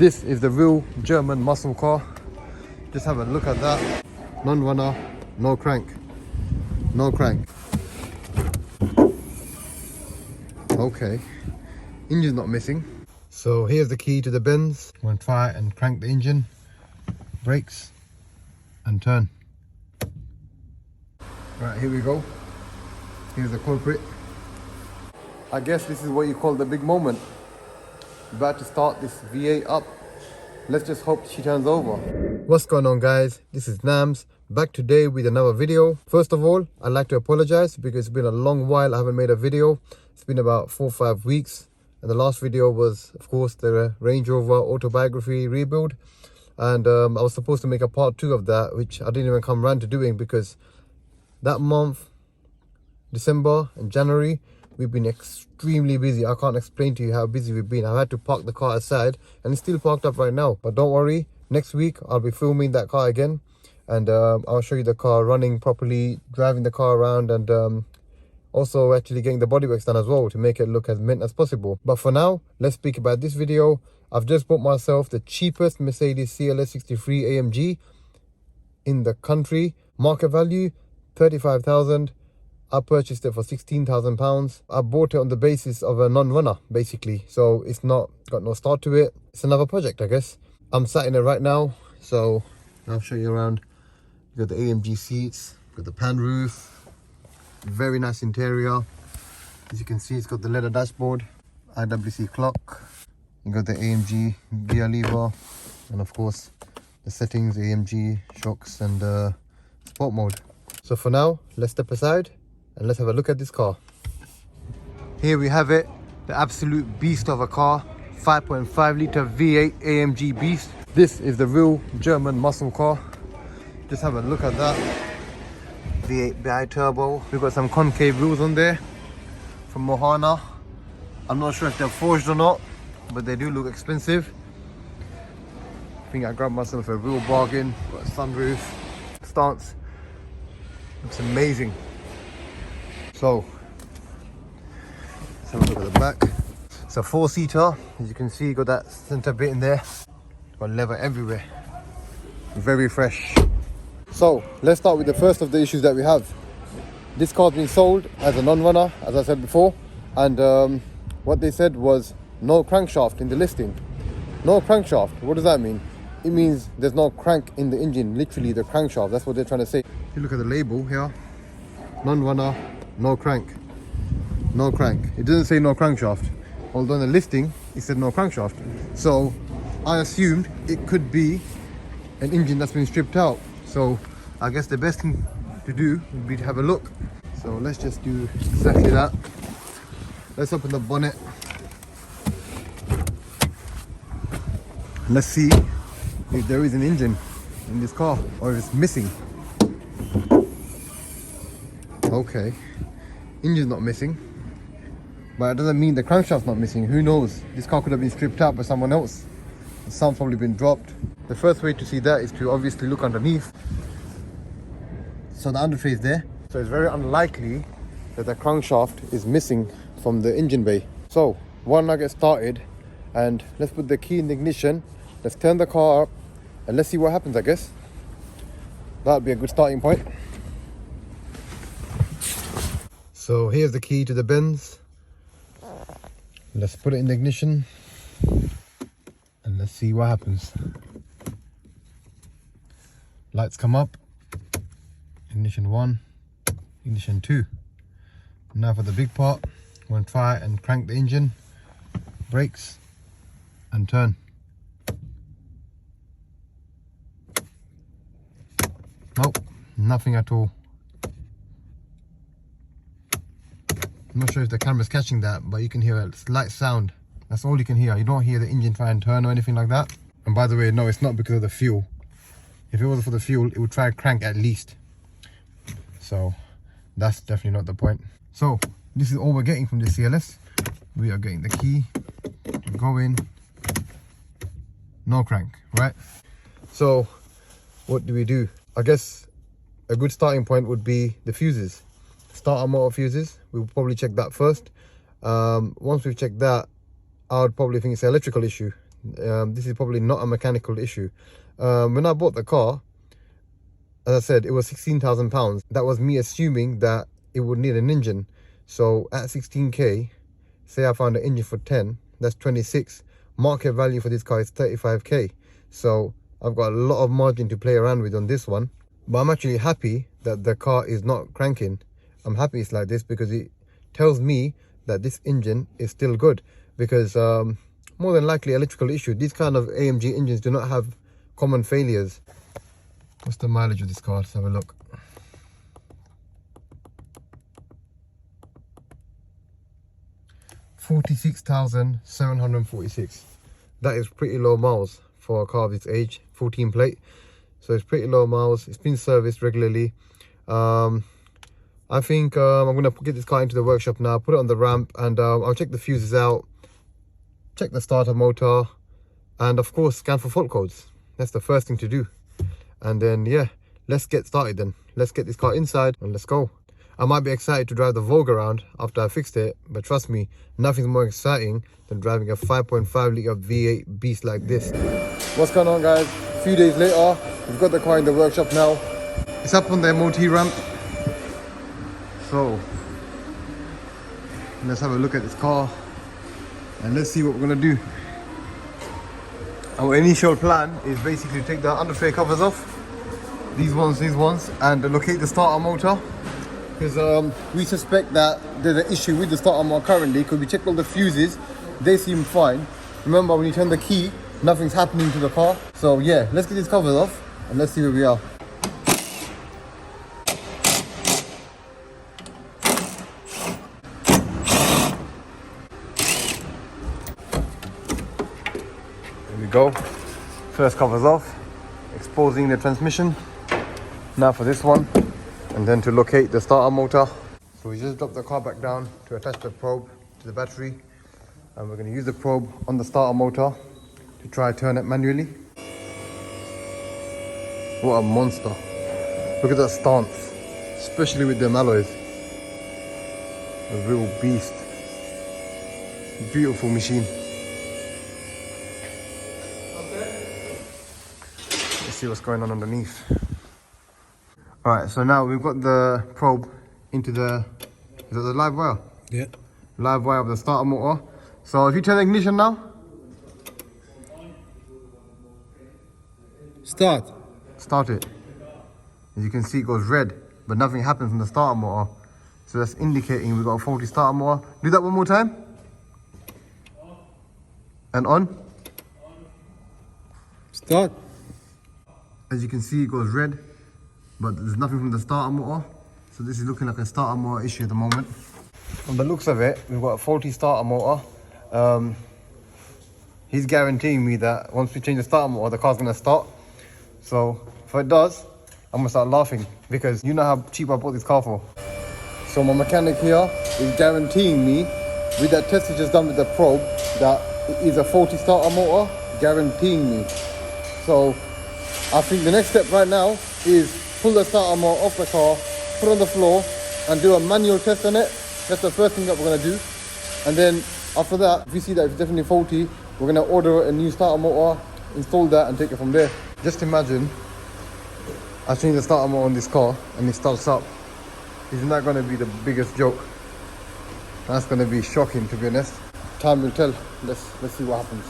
This is the real German muscle car. Just have a look at that. Non-runner, no crank. No crank. Okay. Engine's not missing. So here's the key to the Benz. I'm going to try and crank the engine. Brakes. And turn. Right, here we go. Here's the culprit. I guess this is what you call the big moment. About to start this V8 up. Let's just hope she turns over. What's going on, guys? This is Nams, back today with another video. First of all, I'd like to apologize because it's been a long while I haven't made a video. It's been about 4 or 5 weeks. And the last video was, of course, the Range Rover autobiography rebuild. And I was supposed to make a part 2 of that, which I didn't even come around to doing because that month, December and January, we've been extremely busy. I can't explain to you how busy we've been. I've had to park the car aside and it's still parked up right now. But don't worry, next week I'll be filming that car again. And I'll show you the car running properly, driving the car around, and also actually getting the bodyworks done as well to make it look as mint as possible. But for now, let's speak about this video. I've just bought myself the cheapest Mercedes CLS63 Amg in the country. Market value, 35,000. I purchased it for £16,000. I bought it on the basis of a non-runner, basically. So it's not got no start to it. It's another project, I guess. I'm sat in it right now, so I'll show you around. You got the AMG seats, got the pan roof, very nice interior. As you can see, it's got the leather dashboard, IWC clock. You got the AMG gear lever, and of course the settings, AMG shocks, and sport mode. So for now, let's step aside and let's have a look at this car. Here we have it, the absolute beast of a car, 5.5 litre V8 AMG beast. This is the real German muscle car. Just have a look at that. V8 bi-turbo. We've got some concave wheels on there from Mohana. I'm not sure if they're forged or not, but they do look expensive. I think I grabbed myself a real bargain. Got a sunroof, stance. Looks amazing. So, let's have a look at the back. It's a 4-seater. As you can see, you got that center bit in there. Got leather everywhere. Very fresh. So, let's start with the first of the issues that we have. This car's been sold as a non-runner, as I said before. And what they said was no crankshaft in the listing. No crankshaft. What does that mean? It means there's no crank in the engine. Literally, the crankshaft. That's what they're trying to say. If you look at the label here, non-runner, no crank. No crank. It doesn't say no crankshaft. Although in the listing, it said no crankshaft. So I assumed it could be an engine that's been stripped out. So I guess the best thing to do would be to have a look. So let's just do exactly that. Let's open the bonnet. Let's see if there is an engine in this car or if it's missing. Okay, engine's not missing, but it doesn't mean the crankshaft's not missing. Who knows? This car could have been stripped out by someone else. Some's probably been dropped. The first way to see that is to obviously look underneath. So the undertray is there. So it's very unlikely that the crankshaft is missing from the engine bay. So why don't I get started and let's put the key in the ignition. Let's turn the car up and let's see what happens, I guess. That'd be a good starting point. So here's the key to the Benz. Let's put it in the ignition and let's see what happens. Lights come up. Ignition 1, ignition 2. Now for the big part, I'm going to try and crank the engine, brakes and turn. Nope, nothing at all. I'm not sure if the camera's catching that, but you can hear a slight sound. That's all you can hear. You don't hear the engine try and turn or anything like that. And by the way, no, it's not because of the fuel. If it was for the fuel, it would try and crank at least. So that's definitely not the point. So this is all we're getting from the CLS. We are getting the key to go in. No crank, right? So what do we do? I guess a good starting point would be the fuses. Starter motor fuses. We'll probably check that first. Once we've checked that, I would probably think it's an electrical issue. This is probably not a mechanical issue. When I bought the car, as I said, it was £16,000. That was me assuming that it would need an engine. So at 16k, say I found an engine for 10, that's 26. Market value for this car is 35k. So I've got a lot of margin to play around with on this one. But I'm actually happy that the car is not cranking. I'm happy it's like this because it tells me that this engine is still good. Because more than likely electrical issue. These kind of AMG engines do not have common failures. What's the mileage of this car? Let's have a look. $46,746. That is pretty low miles for a car of its age, 14 plate. So it's pretty low miles. It's been serviced regularly. I think I'm going to get this car into the workshop now, put it on the ramp, and I'll check the fuses out, check the starter motor, and of course scan for fault codes. That's the first thing to do. And then yeah, let's get started then. Let's get this car inside and let's go. I might be excited to drive the Walkaround after I fixed it, but trust me, nothing's more exciting than driving a 5.5 litre V8 beast like this. What's going on, guys? A few days later, we've got the car in the workshop now. It's up on the MOT ramp. So let's have a look at this car and let's see what we're gonna do. Our initial plan is basically to take the undertray covers off, these ones, and locate the starter motor, because we suspect that there's an issue with the starter motor currently, because we checked all the fuses, they seem fine. Remember, when you turn the key, nothing's happening to the car. So yeah, let's get these covers off and let's see where we are. Go. First covers off, exposing the transmission. Now for this one, and then to locate the starter motor. So we just dropped the car back down to attach the probe to the battery, and we're going to use the probe on the starter motor to try turn it manually. What a monster. Look at that stance, especially with them alloys. A real beast. Beautiful machine. See what's going on underneath. All right, so now we've got the probe into the, is that the live wire? Yeah. Live wire of the starter motor. So if you turn the ignition now. Start it. As you can see, it goes red, but nothing happens from the starter motor. So that's indicating we've got a faulty starter motor. Do that one more time. And on. Start. As you can see, it goes red, but there's nothing from the starter motor. So this is looking like a starter motor issue at the moment. From the looks of it, we've got a faulty starter motor. He's guaranteeing me that once we change the starter motor, the car's gonna start. So if it does, I'm gonna start laughing, because you know how cheap I bought this car for. So my mechanic here is guaranteeing me, with that test he just done with the probe, that it is a faulty starter motor, guaranteeing me. So I think the next step right now is pull the starter motor off the car, put it on the floor, and do a manual test on it. That's the first thing that we're going to do. And then after that, if we see that it's definitely faulty, we're going to order a new starter motor, install that, and take it from there. Just imagine I change the starter motor on this car and it starts up. Isn't that going to be the biggest joke? That's going to be shocking, to be honest. Time will tell. Let's see what happens.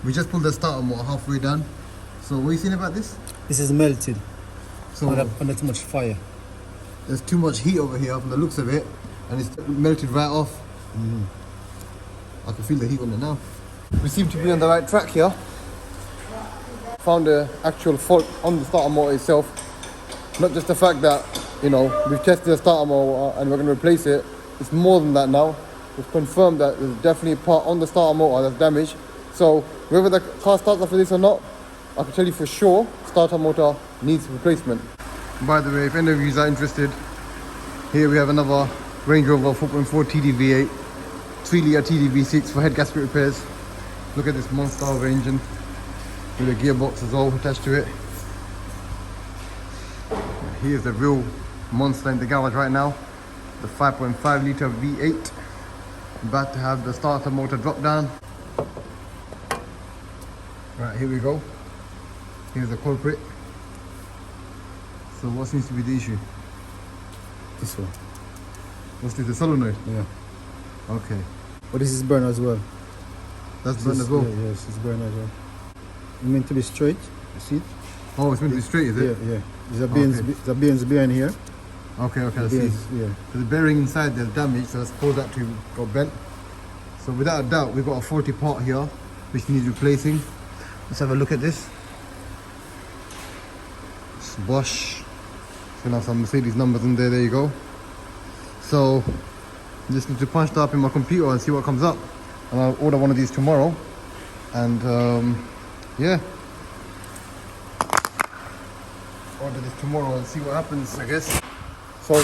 We just pulled the starter motor halfway done. So what are you saying about this? This is melted. So under too much fire. There's too much heat over here from the looks of it, and it's melted right off. I can feel the heat on it now. We seem to be on the right track here. Found the actual fault on the starter motor itself. Not just the fact that, you know, we've tested the starter motor and we're going to replace it. It's more than that now. We've confirmed that there's definitely a part on the starter motor that's damaged. So whether the car starts off with this or not, I can tell you for sure, starter motor needs replacement. By the way, if any of you are interested, here we have another Range Rover 4.4 TDV8, 3 litre TDV6 for head gasket repairs. Look at this monster of an engine. with a gearbox as well attached to it. Here's the real monster in the garage right now, the 5.5 litre V8. About to have the starter motor drop down. Right, here we go. Here's the culprit. So what seems to be the issue? This one. What's this, the solenoid? Yeah. Okay. But this is burn as well. That's burnt as well? Yeah, yes, it's burn as well. It's meant to be straight, you see it? Oh, it's meant to be straight, is it? Yeah. There's a bearings, Okay. the bearings behind here. Okay, I see. Bearings, yeah. So the bearing inside there's damage, so let's cause that to go bent. So without a doubt, we've got a faulty part here, which needs replacing. Let's have a look at this. It's Bosch. It's gonna have some Mercedes numbers in there, there you go. So, just need to punch that up in my computer and see what comes up. And I'll order one of these tomorrow. And yeah. Order this tomorrow and see what happens, I guess. So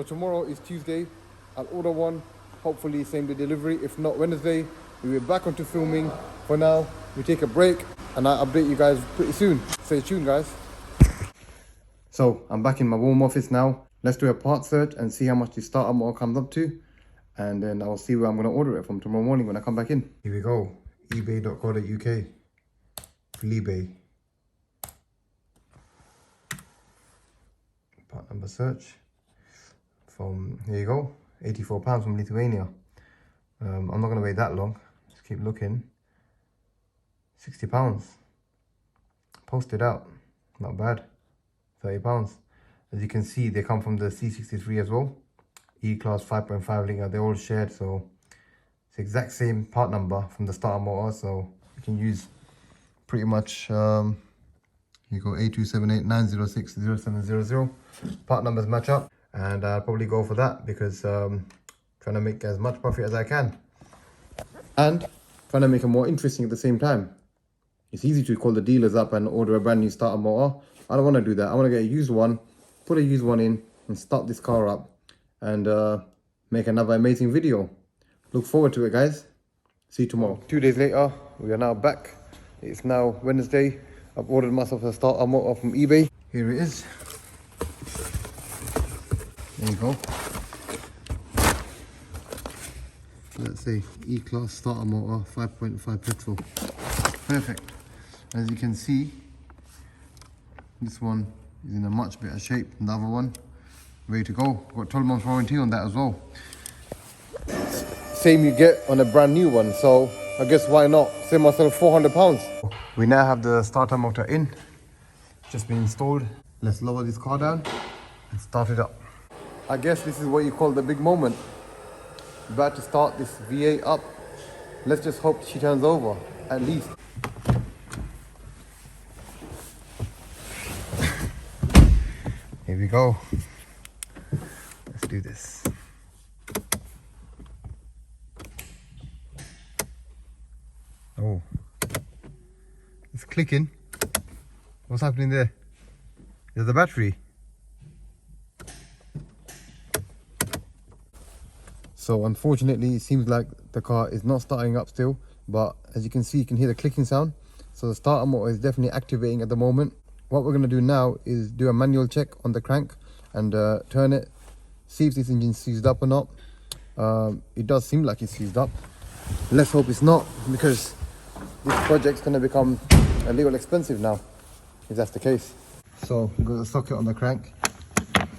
tomorrow is Tuesday. I'll order one, hopefully same day delivery. If not Wednesday, we'll be back onto filming. For now, we take a break and I'll update you guys pretty soon. Stay tuned, guys. So I'm back in my warm office now. Let's do a part search and see how much the starter motor comes up to. And then I'll see where I'm gonna order it from tomorrow morning when I come back in. Here we go, ebay.co.uk, eBay. Part number search. From, here you go, £84 from Lithuania. I'm not gonna wait that long, just keep looking. £60, posted out, not bad, £30. As you can see, they come from the C63 as well, E-Class 5.5 litre, they're all shared, so it's the exact same part number from the starter motor, so you can use pretty much, you go A27890600700, part numbers match up. And I'll probably go for that because trying to make as much profit as I can and trying to make it more interesting at the same time. It's easy to call the dealers up and order a brand new starter motor. I don't want to do that. I want to get a used one, put a used one in and start this car up and make another amazing video. Look forward to it, guys. See you tomorrow. 2 days later, we are now back. It's now Wednesday. I've ordered myself a starter motor from eBay. Here it is. There you go. Let's say E-Class starter motor, 5.5 petrol. Perfect. As you can see, this one is in a much better shape than the other one. Ready to go. Got 12 months warranty on that as well. Same you get on a brand new one, so I guess why not? Save myself £400. We now have the starter motor in, just been installed. Let's lower this car down and start it up. I guess this is what you call the big moment. About to start this V8 up. Let's just hope she turns over, at least. Here we go. Let's do this. Oh, it's clicking. What's happening there? There's the battery. So unfortunately, it seems like the car is not starting up still, but as you can see, you can hear the clicking sound. So the starter motor is definitely activating at the moment. What we're gonna do now is do a manual check on the crank and turn it, see if this engine's seized up or not. It does seem like it's seized up. Let's hope it's not, because this project's gonna become a little expensive now, if that's the case. So we've got the socket on the crank. As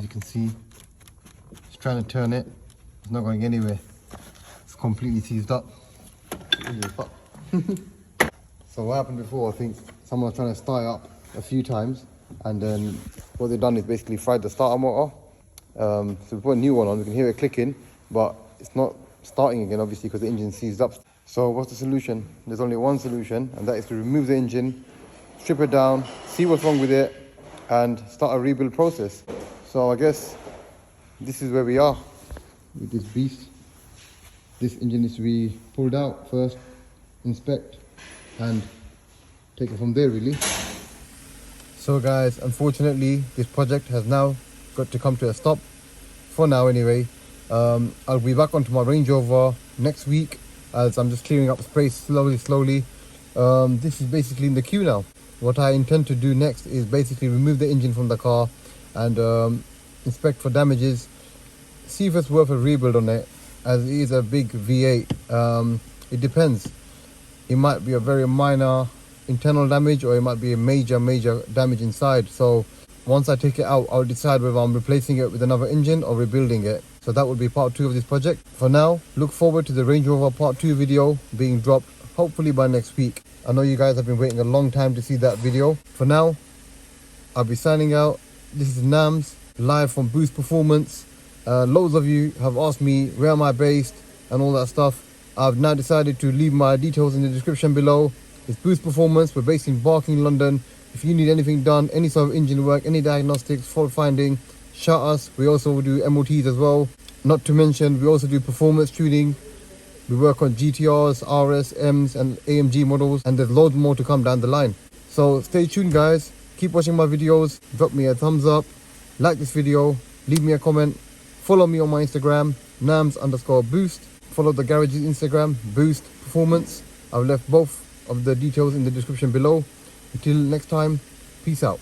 you can see, trying to turn it, it's not going anywhere. It's completely seized up. So what happened before, I think someone was trying to start it up a few times, and then what they've done is basically fried the starter motor. So we put a new one on, we can hear it clicking, but it's not starting again, obviously, because the engine's seized up. So what's the solution? There's only one solution, and that is to remove the engine, strip it down, see what's wrong with it, and start a rebuild process. So I guess this is where we are with this beast. This engine needs to be pulled out first, inspect, and take it from there, really. So guys, unfortunately, this project has now got to come to a stop, for now anyway. I'll be back onto my Range Rover next week as I'm just clearing up space slowly. This is basically in the queue now. What I intend to do next is basically remove the engine from the car and inspect for damages, see if it's worth a rebuild on it, as it is a big V8. It depends. It might be a very minor internal damage, or it might be a major damage inside. So once I take it out, I'll decide whether I'm replacing it with another engine or rebuilding it. So that will be part 2 of this project. For now, look forward to the Range Rover part 2 video being dropped hopefully by next week. I know you guys have been waiting a long time to see that video. For now, I'll be signing out. This is Nams, live from Boost Performance. Loads of you have asked me where am I based and all that stuff. I've now decided to leave my details in the description below. It's Boost Performance. We're based in Barking, London. If you need anything done, any sort of engine work, any diagnostics, fault finding, shout us. We also do MOTs as well. Not to mention, we also do performance tuning. We work on GTRs, RS, Ms and AMG models, and there's loads more to come down the line. So stay tuned guys, keep watching my videos, drop me a thumbs up, like this video, leave me a comment, follow me on my Instagram, nams_boost, follow the garage's Instagram, Boost Performance. I've left both of the details in the description below. Until next time, peace out.